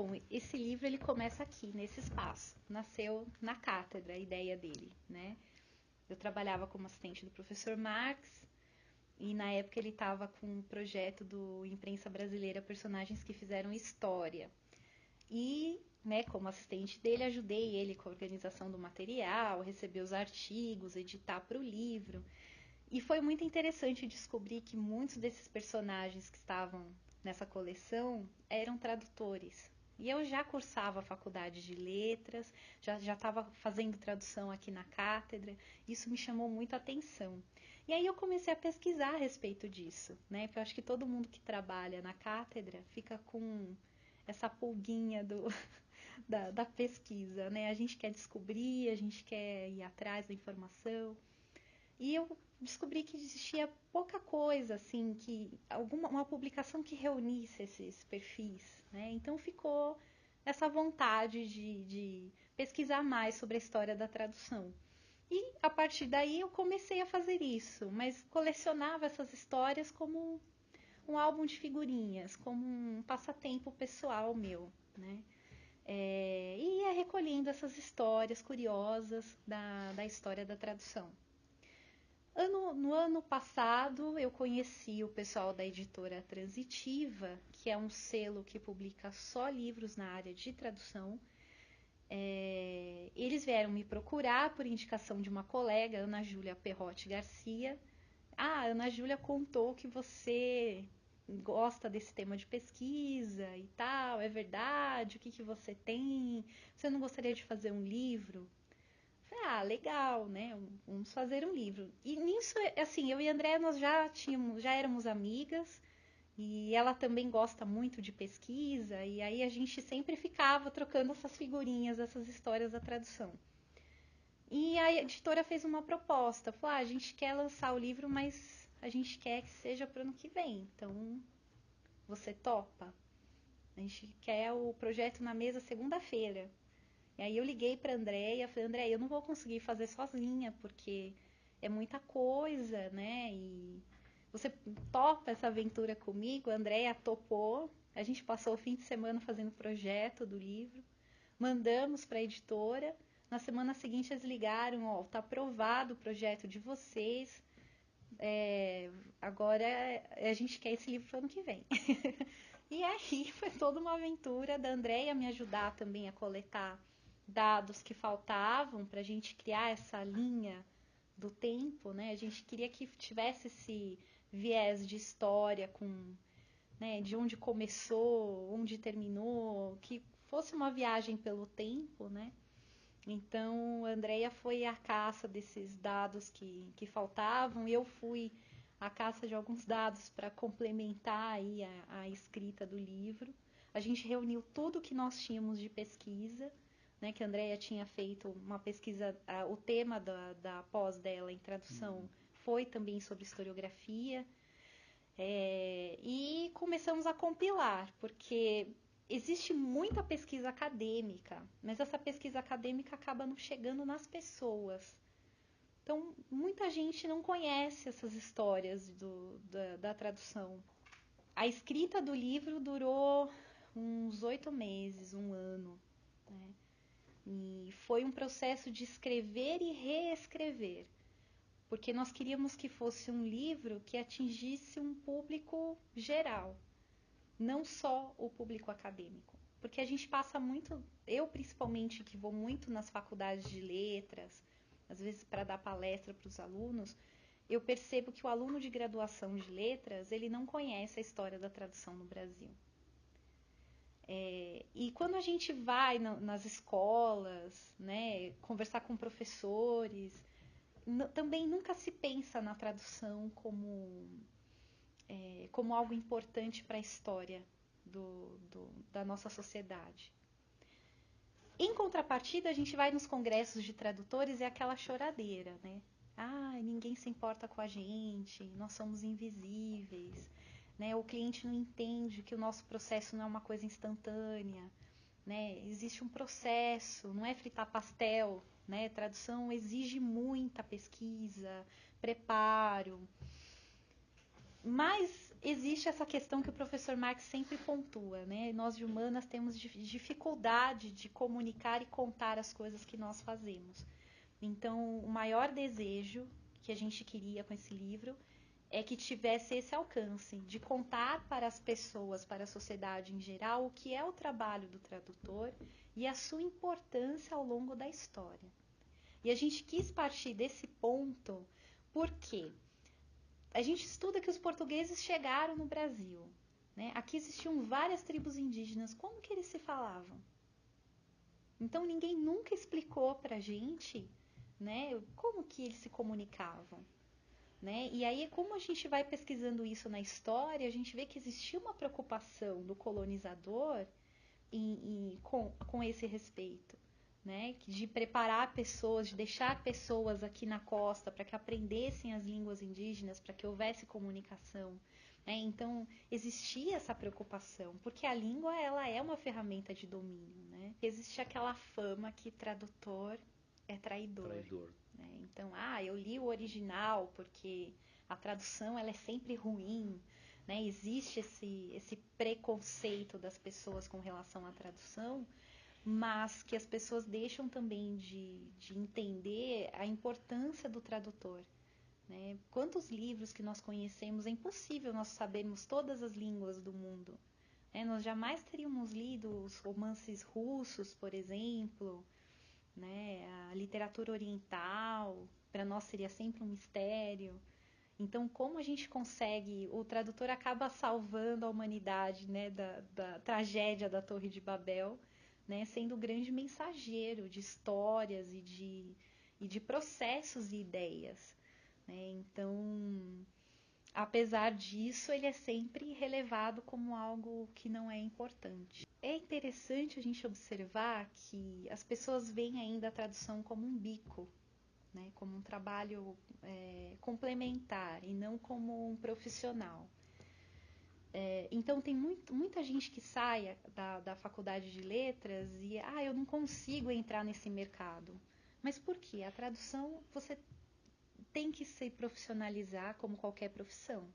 Bom, esse livro ele começa aqui, nesse espaço. Nasceu na cátedra, a ideia dele, né? Eu trabalhava como assistente do professor Marx e na época ele estava com um projeto do Imprensa Brasileira, Personagens que Fizeram História. E, né, como assistente dele, ajudei ele com a organização do material, receber os artigos, editar para o livro. E foi muito interessante descobrir que muitos desses personagens que estavam nessa coleção eram tradutores. E eu já cursava a faculdade de letras, já estava fazendo tradução aqui na cátedra, isso me chamou muito a atenção. E aí eu comecei a pesquisar a respeito disso, né? Porque eu acho que todo mundo que trabalha na cátedra fica com essa pulguinha da pesquisa, né? A gente quer descobrir, a gente quer ir atrás da informação. E eu descobri que existia pouca coisa, assim, uma publicação que reunisse esses perfis, né? Então ficou essa vontade de pesquisar mais sobre a história da tradução. E a partir daí eu comecei a fazer isso, mas colecionava essas histórias como um álbum de figurinhas, como um passatempo pessoal meu, né? E ia recolhendo essas histórias curiosas da história da tradução. No ano passado, eu conheci o pessoal da editora Transitiva, que é um selo que publica só livros na área de tradução. Eles vieram me procurar por indicação de uma colega, Ana Júlia Perrotti Garcia. Ah, a Ana Júlia contou que você gosta desse tema de pesquisa e tal, é verdade? O que você tem? Você não gostaria de fazer um livro? Ah, legal, né? Vamos fazer um livro. E nisso, assim, eu e a Andréa, nós já éramos amigas, e ela também gosta muito de pesquisa, e aí a gente sempre ficava trocando essas figurinhas, essas histórias da tradução. E a editora fez uma proposta, falou, a gente quer lançar o livro, mas a gente quer que seja para o ano que vem, então você topa? A gente quer o projeto na mesa segunda-feira. E aí eu liguei para a Andréia, falei, Andréia, eu não vou conseguir fazer sozinha, porque é muita coisa, né? E você topa essa aventura comigo? A Andréia topou, a gente passou o fim de semana fazendo o projeto do livro, mandamos para a editora, na semana seguinte eles ligaram, ó, tá aprovado o projeto de vocês, agora a gente quer esse livro para o ano que vem. E aí foi toda uma aventura da Andréia me ajudar também a coletar dados que faltavam para a gente criar essa linha do tempo, né? A gente queria que tivesse esse viés de história com, né, de onde começou, onde terminou, que fosse uma viagem pelo tempo, né? Então, a Andrea foi à caça desses dados que faltavam e eu fui à caça de alguns dados para complementar aí a escrita do livro. A gente reuniu tudo que nós tínhamos de pesquisa, né, que a Andrea tinha feito uma pesquisa, o tema da pós dela em tradução foi também sobre historiografia, e começamos a compilar, porque existe muita pesquisa acadêmica, mas essa pesquisa acadêmica acaba não chegando nas pessoas. Então, muita gente não conhece essas histórias da tradução. A escrita do livro durou uns 8 meses, um ano, né? E foi um processo de escrever e reescrever, porque nós queríamos que fosse um livro que atingisse um público geral, não só o público acadêmico. Porque a gente passa muito, eu principalmente que vou muito nas faculdades de letras, às vezes para dar palestra para os alunos, eu percebo que o aluno de graduação de letras, ele não conhece a história da tradução no Brasil. E quando a gente vai nas escolas, né, conversar com professores, também nunca se pensa na tradução como algo importante para a história da nossa sociedade. Em contrapartida, a gente vai nos congressos de tradutores e é aquela choradeira, né? Ninguém se importa com a gente, nós somos invisíveis, né? O cliente não entende que o nosso processo não é uma coisa instantânea, né? Existe um processo, não é fritar pastel, né? Tradução exige muita pesquisa, preparo. Mas existe essa questão que o professor Marx sempre pontua, né? Nós de humanas temos dificuldade de comunicar e contar as coisas que nós fazemos. Então, o maior desejo que a gente queria com esse livro é que tivesse esse alcance de contar para as pessoas, para a sociedade em geral, o que é o trabalho do tradutor e a sua importância ao longo da história. E a gente quis partir desse ponto porque a gente estuda que os portugueses chegaram no Brasil, né? Aqui existiam várias tribos indígenas. Como que eles se falavam? Então ninguém nunca explicou pra gente, né, como que eles se comunicavam, né? E aí, como a gente vai pesquisando isso na história, a gente vê que existia uma preocupação do colonizador com esse respeito, né? De preparar pessoas, de deixar pessoas aqui na costa para que aprendessem as línguas indígenas, para que houvesse comunicação. Né? Então, existia essa preocupação, porque a língua ela é uma ferramenta de domínio. Né? Existe aquela fama que tradutor é traidor. Né? Então, eu li o original porque a tradução ela é sempre ruim. Né? Existe esse preconceito das pessoas com relação à tradução, mas que as pessoas deixam também de entender a importância do tradutor. Né? Quantos livros que nós conhecemos, é impossível nós sabermos todas as línguas do mundo. Né? Nós jamais teríamos lido os romances russos, por exemplo, né? A literatura oriental, para nós seria sempre um mistério. Então, como a gente consegue, o tradutor acaba salvando a humanidade, né, da tragédia da Torre de Babel, né, sendo o grande mensageiro de histórias e de processos e ideias. Né? Então, apesar disso, ele é sempre relevado como algo que não é importante. É interessante a gente observar que as pessoas veem ainda a tradução como um bico, né, como um trabalho complementar e não como um profissional. Então tem muita gente que sai da faculdade de letras e eu não consigo entrar nesse mercado. Mas por quê? A tradução você tem que se profissionalizar como qualquer profissão.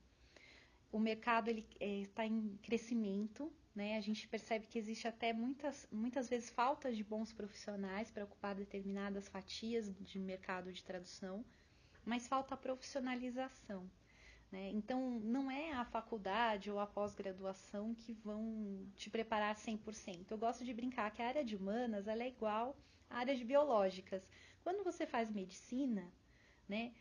O mercado ele está em crescimento, né? A gente percebe que existe até muitas vezes falta de bons profissionais para ocupar determinadas fatias de mercado de tradução, mas falta a profissionalização. Né? Então, não é a faculdade ou a pós-graduação que vão te preparar 100%. Eu gosto de brincar que a área de humanas ela é igual à área de biológicas. Quando você faz medicina, né?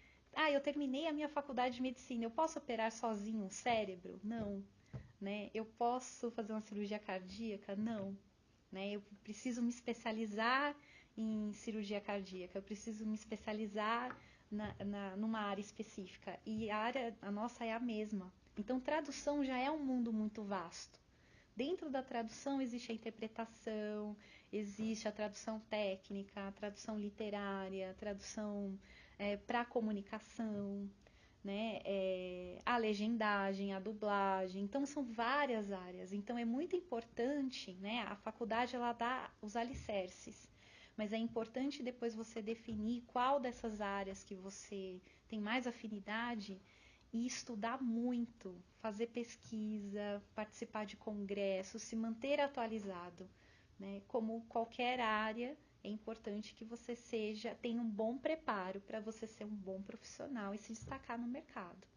Eu terminei a minha faculdade de medicina, eu posso operar sozinho um cérebro? Não. Né? Eu posso fazer uma cirurgia cardíaca? Não. Né? Eu preciso me especializar em cirurgia cardíaca, eu preciso me especializar numa área específica. E a nossa é a mesma. Então, tradução já é um mundo muito vasto. Dentro da tradução existe a interpretação, existe a tradução técnica, a tradução literária, a tradução para comunicação, né? A legendagem, a dublagem. Então, são várias áreas. Então, é muito importante, né? A faculdade ela dá os alicerces. Mas é importante depois você definir qual dessas áreas que você tem mais afinidade e estudar muito, fazer pesquisa, participar de congressos, se manter atualizado. Né? Como qualquer área, é importante que você tenha um bom preparo para você ser um bom profissional e se destacar no mercado.